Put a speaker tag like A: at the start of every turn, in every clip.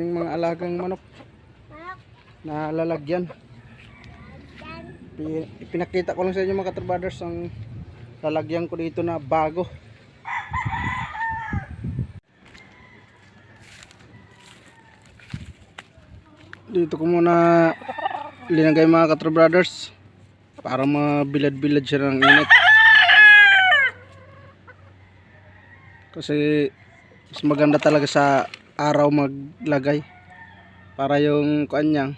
A: Yung mga alagang manok na lalagyan. Ipinakita ko lang sa inyo mga katrabaders ang lalagyan ko dito na bago. Dito ko muna linagay mga katrabaders para mabilad-bilad siya ng init. Kasi mas maganda talaga sa araw maglagay para yung kuan niyang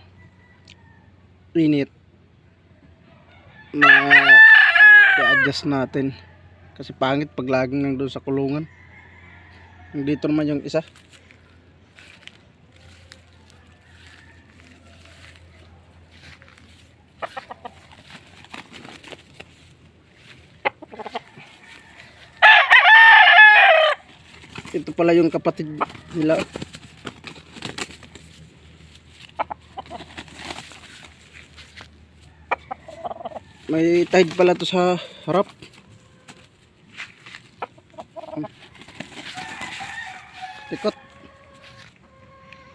A: init na i-adjust natin, kasi pangit pag laging nang doon sa kulungan. Dito naman yung isa. Ito pala yung kapatid nila. May tide pala to sa harap. Tikot.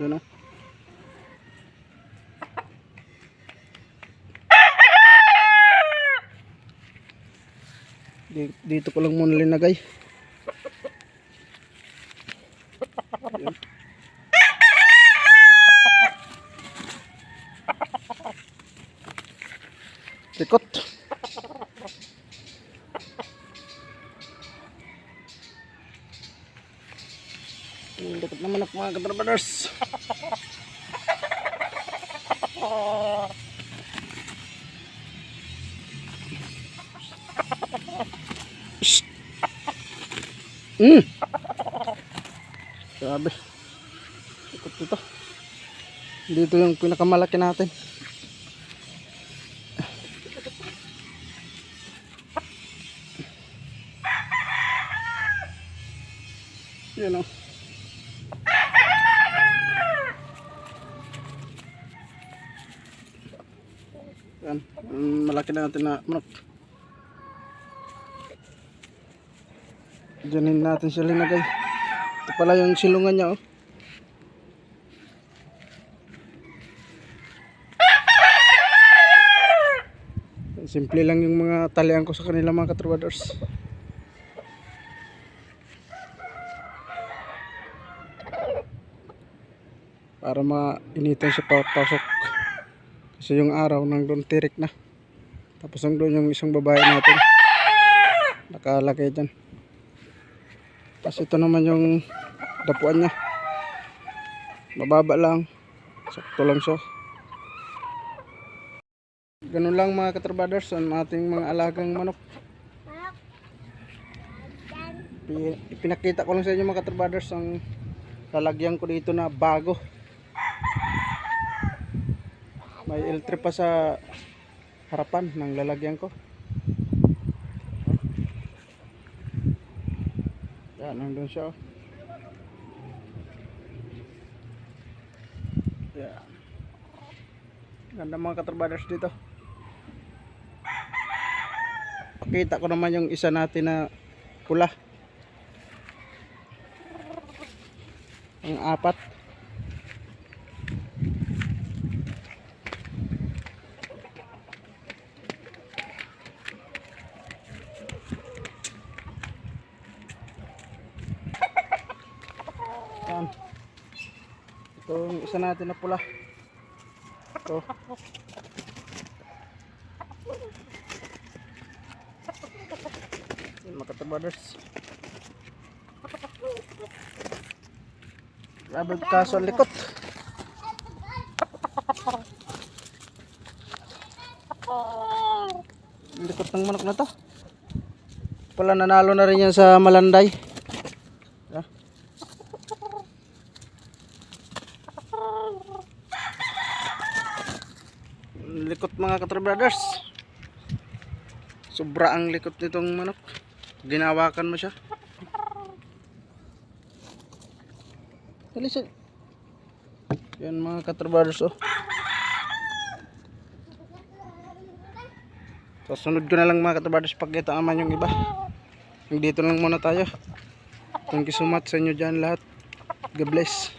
A: Yun o. Dito ko lang muna linagay. Yun. Tikot. Tikot naman ako mga katrabaders. Grabe. Tikot dito. Dito yung pinakamalaki natin. Yan o. Yan. Malaki na natin na manok. Diyanin natin siya linagay. Ito pala yung silungan niya oh. Simple lang yung mga talian ko sa kanila mga katrabaders. Para mainitan siya papasok. Kasi yung araw nandun tirik na. Tapos nandun yung isang babae natin nakalagay dyan. Tapos ito naman yung dapuan niya. Mababa lang. Sakto lang siya. Ganun lang mga katrabaders ang ating mga alagang manok. Ipinakita ko lang sa inyo mga katrabaders ang lalagyan ko dito na bago. May L3 pa sa harapan ng lalagyan ko. Yan, nandun siya. Yan. Ganda mga katrabaders dito. Pakita ko naman yung isa natin na pula. Ang apat. Yan. Ito yung isa natin na pula. Ito. Yan mga katrabaders. Grabe kaso ang likot. Likot ng manok na to. Pala nanalo na rin yan sa Malanday. Likot mga katrabaders. Sobra ang likot nitong manok. Ginawakan mo siya. Dalisan. Yan mga katrabaders oh. Susunod ko na lang mga katrabaders pagkita naman yung iba. Dito lang muna tayo. Thank you so much sa inyo dyan lahat. God bless.